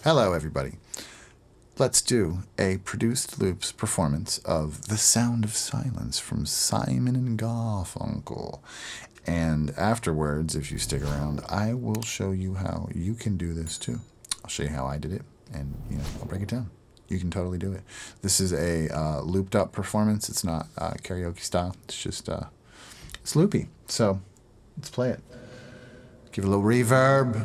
Hello, everybody. Let's do a produced loops performance of The Sound of Silence from Simon and Garfunkel. And afterwards, if you stick around, I will show you how you can do this too. I'll show you how I did it, and I'll break it down. You can totally do it. This is a looped up performance. It's not karaoke style. It's just it's loopy. So let's play it. Give it a little reverb.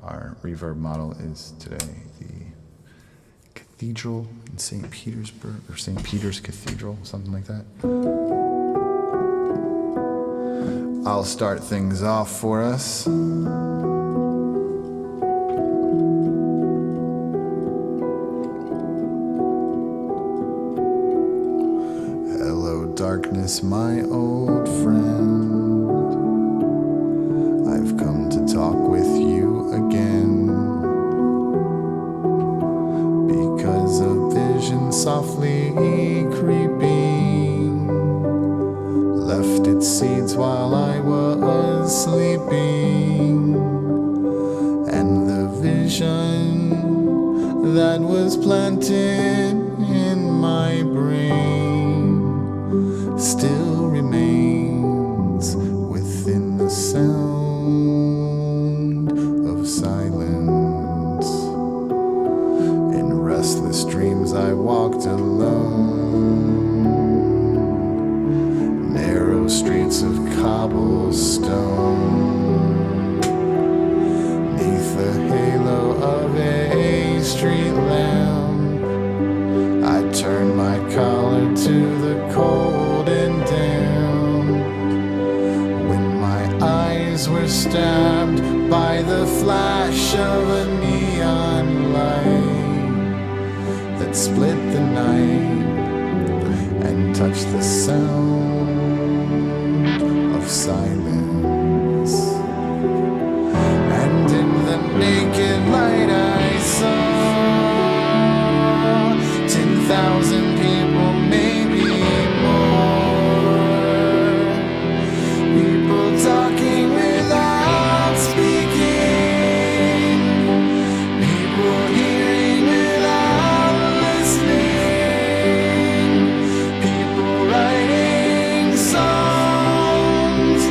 Our reverb model is today the Cathedral in St. Petersburg, or St. Peter's Cathedral, something like that. I'll start things off for us. Hello, darkness, my old friend. I've come to talk with you again, because a vision softly creeping left its seeds while I was sleeping, and the vision that was planted in my brain still remains within the sound of silence. In restless dreams I walked alone, narrow streets of cobblestone, neath the halo of a street lamp. I turned my collar to the cold and damp, when my eyes were stabbed by the flash of a neon light that split the night and touched the sound of silence. And in the naked light I saw 10,000 people, maybe more. People talking without speaking, people hearing without listening, people writing songs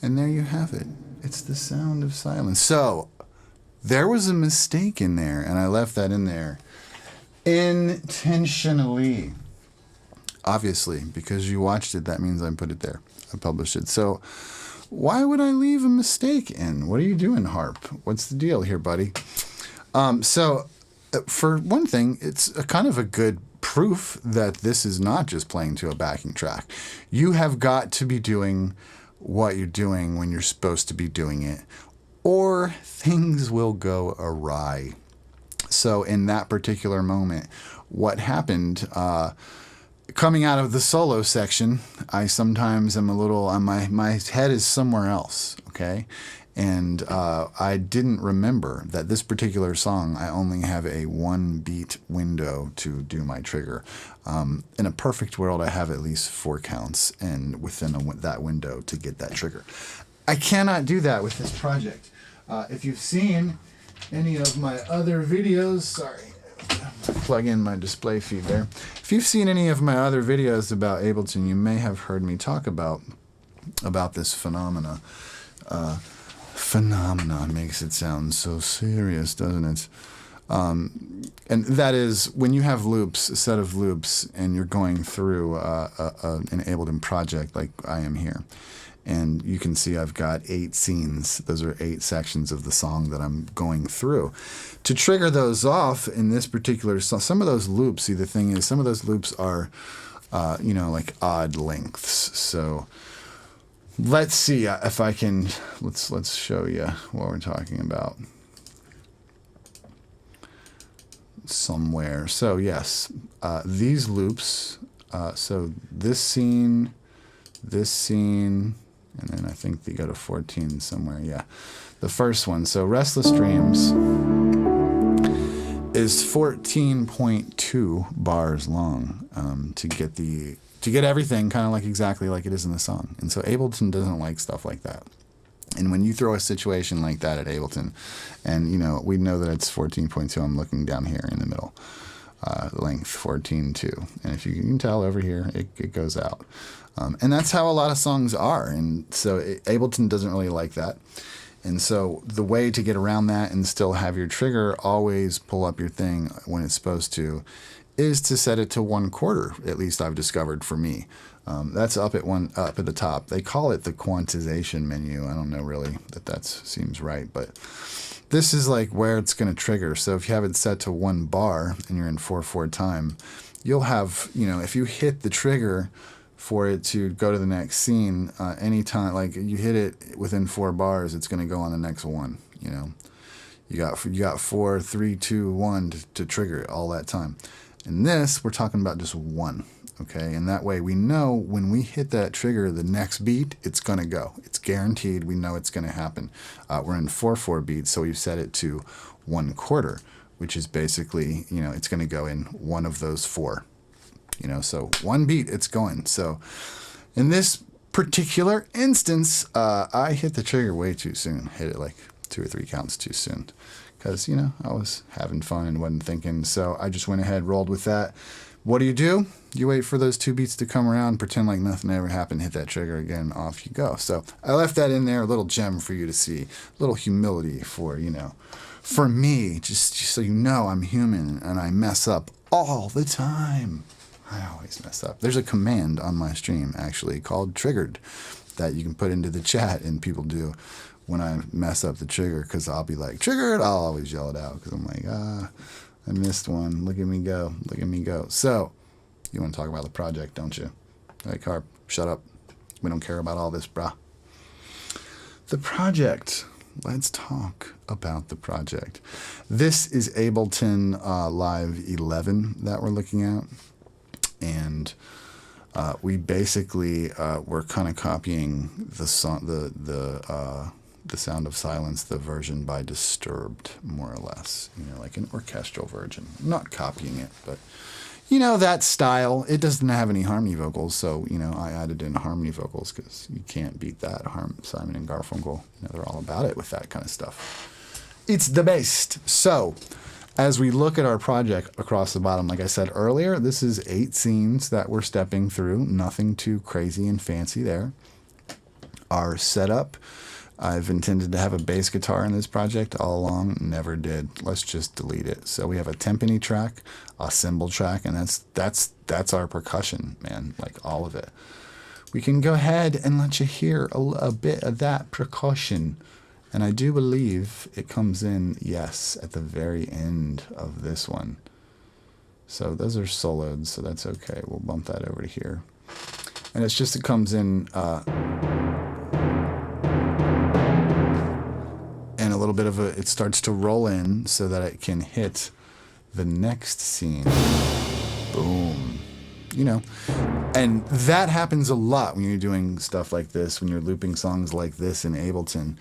And there you have it. It's the sound of silence. So there was a mistake in there, and I left that in there intentionally. Obviously, because you watched it, that means I put it there. I published it. So why would I leave a mistake in? What are you doing, harp? What's the deal here, buddy? So for one thing, it's a kind of a good proof that this is not just playing to a backing track. You have got to be doing what you're doing when you're supposed to be doing it, or things will go awry. So in that particular moment, what happened, coming out of the solo section, I sometimes am a little, my head is somewhere else, okay? And I didn't remember that this particular song, I only have a 1 beat window to do my trigger. In a perfect world, I have at least 4 counts and within that window to get that trigger. I cannot do that with this project. If you've seen any of my other videos, sorry, plug in my display feed there. If you've seen any of my other videos about Ableton, you may have heard me talk about this phenomena. Phenomenon makes it sound so serious, doesn't it? And that is when you have loops, a set of loops, and you're going through an Ableton project like I am here. And you can see I've got 8 scenes. Those are 8 sections of the song that I'm going through. To trigger those off in this particular song, some of those loops, see the thing is, some of those loops are, like odd lengths. So let's see if I can, let's show you what we're talking about somewhere. So yes, these loops, so this scene, and then I think they go to 14 somewhere. Yeah, the first one. So Restless Dreams is 14.2 bars long to get everything kind of like exactly like it is in the song. And so Ableton doesn't like stuff like that. And when you throw a situation like that at Ableton, and we know that it's 14.2. I'm looking down here in the middle. Length 14.2, and if you can tell over here, it goes out, and that's how a lot of songs are. And so Ableton doesn't really like that. And so the way to get around that and still have your trigger always pull up your thing when it's supposed to is to set it to 1/4. At least I've discovered for me. That's up at the top. They call it the quantization menu. I don't know really that seems right, but this is like where it's going to trigger. So if you have it set to 1 bar and you're in 4/4 time, you'll have, if you hit the trigger for it to go to the next scene, anytime, like you hit it within 4 bars, it's going to go on the next one. You got 4, 3, 2, 1 to trigger it all that time. In this, we're talking about just 1. Okay, and that way we know when we hit that trigger, the next beat, it's going to go. It's guaranteed. We know it's going to happen. We're in 4/4 beats, so we've set it to 1/4, which is basically, it's going to go in one of those 4. So 1 beat, it's going. So in this particular instance, I hit the trigger way too soon. Hit it like 2 or 3 counts too soon because, I was having fun and wasn't thinking. So I just went ahead, rolled with that. What do? You wait for those 2 beats to come around, pretend like nothing ever happened, hit that trigger again, off you go. So I left that in there, a little gem for you to see, a little humility for, for me, just so I'm human and I mess up all the time. I always mess up. There's a command on my stream, actually, called triggered that you can put into the chat, and people do when I mess up the trigger, because I'll be like, triggered, I'll always yell it out, because I'm like, I missed one. Look at me go. Look at me go. So, you want to talk about the project, don't you? Hey, Carp, shut up. We don't care about all this, brah. The project. Let's talk about the project. This is Ableton Live 11 that we're looking at. And we basically were kind of copying the song, the Sound of Silence, the version by Disturbed, more or less, like an orchestral version. I'm not copying it, but that style. It doesn't have any harmony vocals, so I added in harmony vocals because you can't beat that. Simon and Garfunkel, they're all about it with that kind of stuff. It's the best. So as we look at our project across the bottom, like I said earlier, this is 8 scenes that we're stepping through. Nothing too crazy and fancy there. our setup. I've intended to have a bass guitar in this project all along, never did. Let's just delete it. So we have a timpani track, a cymbal track, and that's our percussion, man, like all of it. We can go ahead and let you hear a bit of that percussion. And I do believe it comes in, yes, at the very end of this one. So those are soloed, so that's okay. We'll bump that over to here. And it's just, it comes in and a little bit of it starts to roll in so that it can hit the next scene. Boom. You know, and that happens a lot when you're doing stuff like this, when you're looping songs like this in Ableton.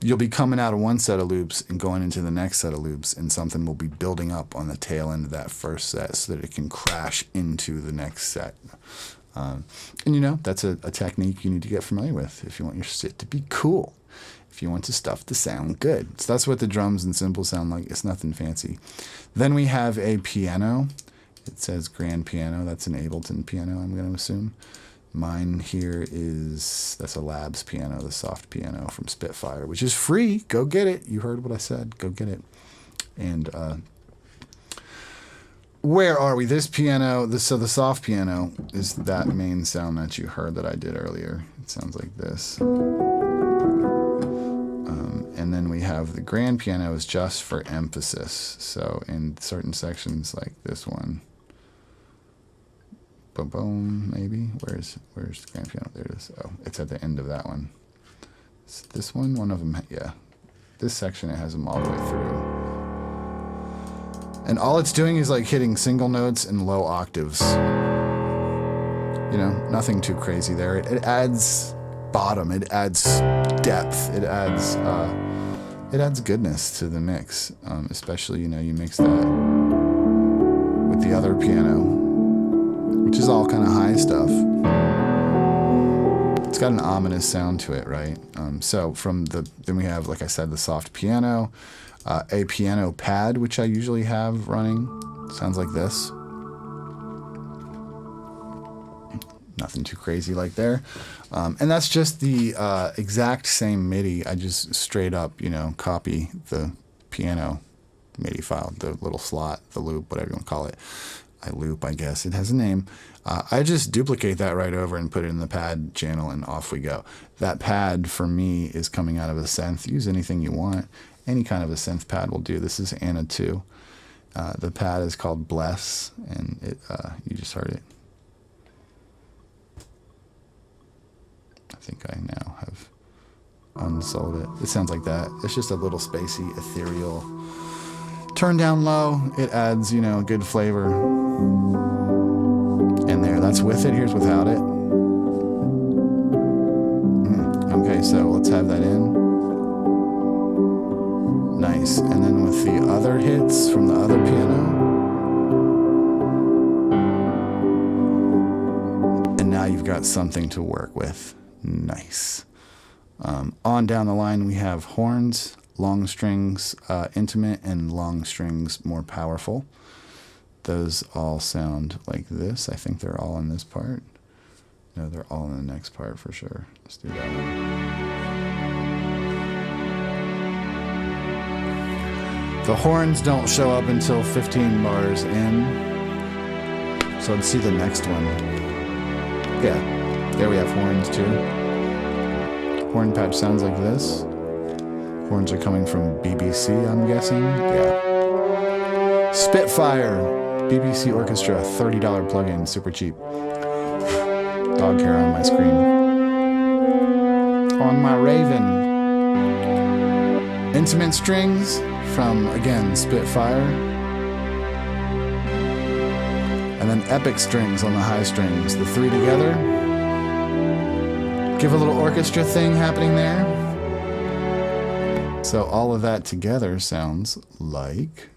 You'll be coming out of one set of loops and going into the next set of loops, and something will be building up on the tail end of that first set so that it can crash into the next set. And you know, that's a technique you need to get familiar with if you want your shit to be cool, if you want your stuff to sound good. So that's what the drums and cymbals sound like. It's nothing fancy. Then we have a piano. It says grand piano. That's an Ableton piano, I'm going to assume. Mine here is, that's a Labs piano, the soft piano from Spitfire, which is free. Go get it. You heard what I said. Go get it. And where are we? This piano, so the soft piano is that main sound that you heard that I did earlier. It sounds like this. And then we have the grand piano is just for emphasis. So in certain sections like this one, boom, boom, maybe. Where's the grand piano? There it is. Oh, it's at the end of that one. It's this one of them, yeah. This section, it has them all the way through. And all it's doing is like hitting single notes and low octaves. You know, nothing too crazy there. It adds bottom, it adds depth, it adds goodness to the mix. Especially, you know, you mix that with the other piano, which is all kind of high stuff. It's got an ominous sound to it, right? So then we have, like I said, the soft piano, a piano pad, which I usually have running. Sounds like this. Nothing too crazy like there. And that's just the exact same MIDI. I just straight up, you know, copy the piano MIDI file, the little slot, the loop, whatever you want to call it. I loop, I guess. It has a name. I just duplicate that right over and put it in the pad channel, and off we go. That pad, for me, is coming out of a synth. Use anything you want. Any kind of a synth pad will do. This is Anna 2. The pad is called Bless, and you just heard it. I think I now have unsold it. It sounds like that. It's just a little spacey, ethereal. Turn down low, it adds, you know, good flavor. And there, that's with it. Here's without it. Okay, so let's have that in. Nice. And then with the other hits from the other piano. And now you've got something to work with. Nice. On down the line, we have horns, long strings, intimate, and long strings, more powerful. Those all sound like this. I think they're all in this part. No, they're all in the next part for sure. Let's do that one. The horns don't show up until 15 bars in. So let's see the next one. Yeah, there we have horns too. Horn patch sounds like this. Horns are coming from BBC, I'm guessing. Yeah. Spitfire, BBC Orchestra, $30 plugin, super cheap. Dog hair on my screen. On my Raven. Intimate strings from, again, Spitfire. And then epic strings on the high strings. The three together. Give a little orchestra thing happening there. So all of that together sounds like...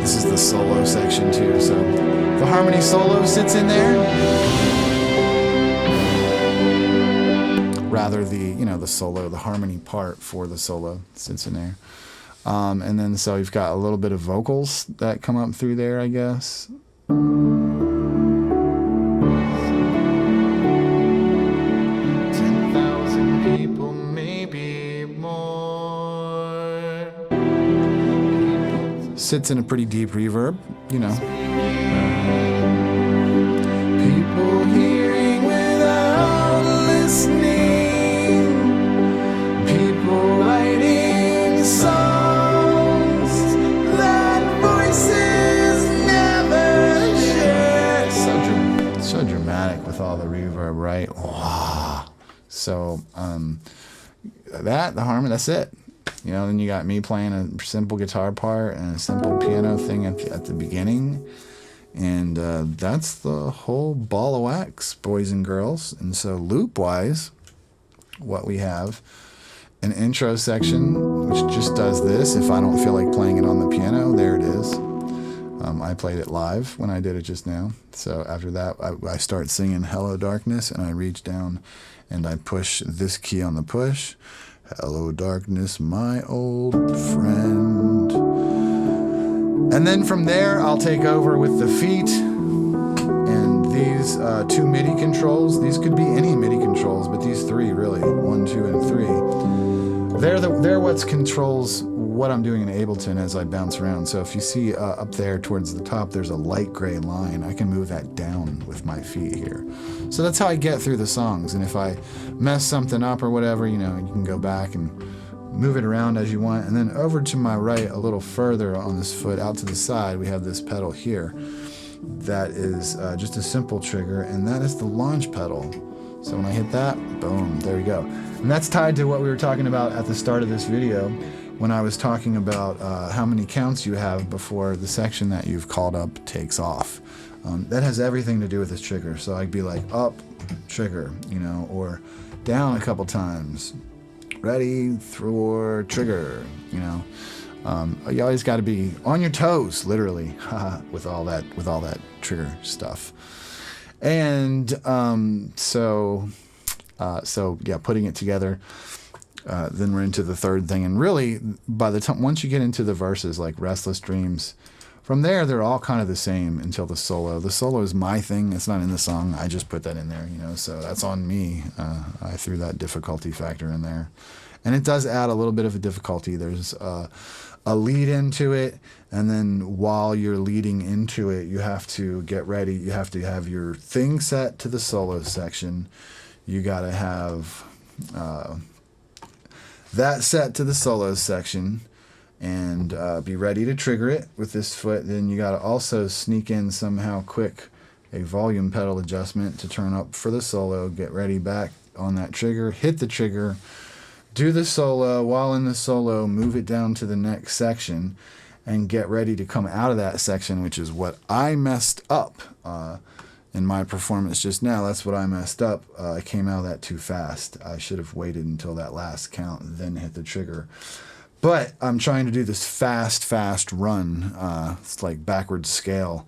This is the solo section too, so the harmony solo sits in there. Rather the, you know, the solo, the harmony part for the solo sits in there. And then so you've got a little bit of vocals that come up through there, I guess. People, maybe more. Sits in a pretty deep reverb, you know. People hearing without listening. People writing songs that voices never share. So dramatic with all the reverb, right? Wow. So the harmony, that's it. You know, then you got me playing a simple guitar part and a simple piano thing at the beginning. And that's the whole ball of wax, boys and girls. And so loop-wise, what we have, an intro section, which just does this. If I don't feel like playing it on the piano, there it is. I played it live when I did it just now. So after that, I start singing Hello Darkness, and I reach down and I push this key on the push. Hello Darkness, my old friend. And then from there, I'll take over with the feet and these two MIDI controls. These could be any MIDI controls, but these three really, 1, 2, and 3. They're what controls what I'm doing in Ableton as I bounce around. So if you see up there towards the top, there's a light gray line. I can move that down with my feet here. So that's how I get through the songs. And if I mess something up or whatever, you know, you can go back and move it around as you want. And then over to my right, a little further on this foot, out to the side, we have this pedal here. That is just a simple trigger, and that is the launch pedal. So when I hit that, boom, there we go. And that's tied to what we were talking about at the start of this video when I was talking about how many counts you have before the section that you've called up takes off. That has everything to do with this trigger. So I'd be like up, trigger, you know, or down a couple times, ready, through, trigger, you know. You always got to be on your toes, literally, with all that trigger stuff. And so yeah, putting it together. Then we're into the third thing, and really, by the time once you get into the verses like Restless Dreams, from there they're all kind of the same until the solo. The solo is my thing; it's not in the song. I just put that in there, you know. So that's on me. I threw that difficulty factor in there, and it does add a little bit of a difficulty. There's a lead into it, and then while you're leading into it, you have to get ready. You have to have your thing set to the solo section. You got to have that set to the solo section, and be ready to trigger it with this foot. Then you got to also sneak in somehow quick a volume pedal adjustment to turn up for the solo. Get ready back on that trigger, hit the trigger, do the solo. While in the solo, move it down to the next section and get ready to come out of that section, which is what I messed up in my performance just now. That's what I messed up. I came out of that too fast. I should have waited until that last count and then hit the trigger. But I'm trying to do this fast run. It's like backwards scale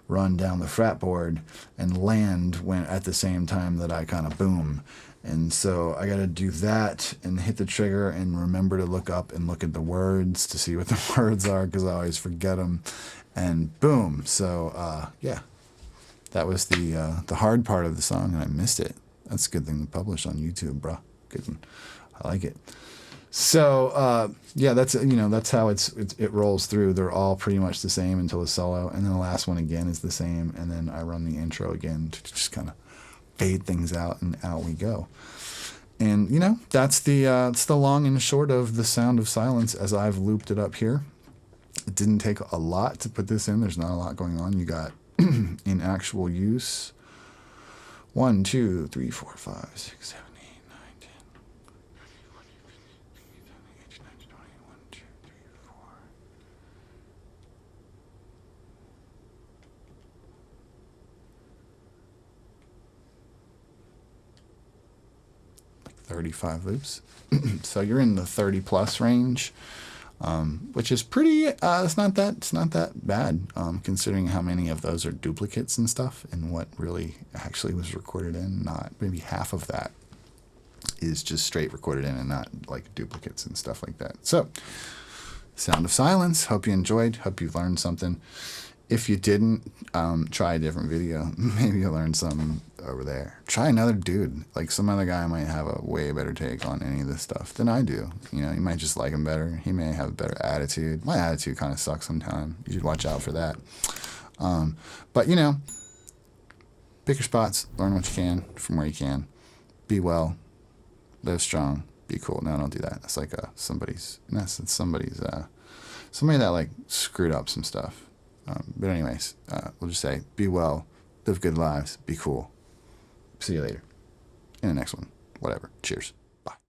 run down the fretboard and land when at the same time that I kind of boom. And so I got to do that and hit the trigger and remember to look up and look at the words to see what the words are, because I always forget them. And boom. So yeah, that was the hard part of the song, and I missed it. That's a good thing to publish on YouTube, bro. Good one. I like it. So yeah, that's, you know, that's how it rolls through. They're all pretty much the same until the solo, and then the last one again is the same, and then I run the intro again to just kind of fade things out, and out we go. And you know, that's the long and short of the Sound of Silence as I've looped it up here. It didn't take a lot to put this in. There's not a lot going on. You got in actual use 1, 2, 3, 4, 5, 6, 7, 8, 9, 10, 11, 12, 13, 14, 15, 16, 17, 18, 19, 20, 1, 2, 3, 4. Like 35 loops. So you're in the 30 plus range. Which is pretty, it's not that bad, considering how many of those are duplicates and stuff, and what really actually was recorded in. Not maybe half of that is just straight recorded in and not like duplicates and stuff like that. So, Sound of Silence. Hope you enjoyed. Hope you learned something. if you didn't try a different video, maybe you'll learn something over there. Try another dude. Like, some other guy might have a way better take on any of this stuff than I do. You know, you might just like him better. He may have a better attitude. My attitude kind of sucks sometimes. You should watch out for that. But, you know, pick your spots. Learn what you can from where you can. Be well. Live strong. Be cool. No, don't do that. That's like somebody that like screwed up some stuff. But anyways, we'll just say, be well, live good lives, be cool. See you later in the next one. Whatever. Cheers.